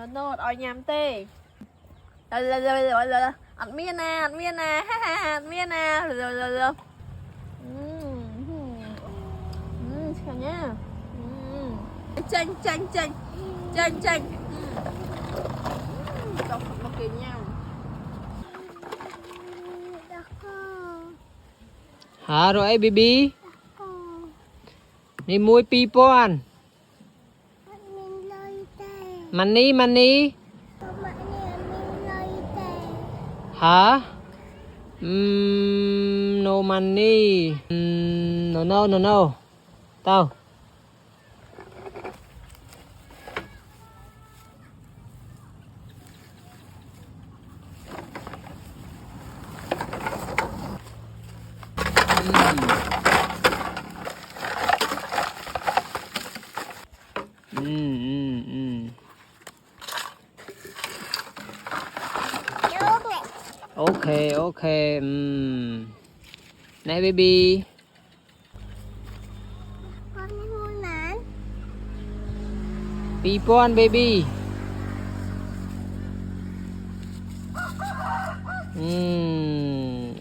nó oi nhám tê rồi ăn miên à ăn miên à rồi chào nhá chanh đọc nó kìm nhau hả rồi ấy baby đi mua pi pon money hả no money no tao ok này baby pipon baby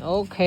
ok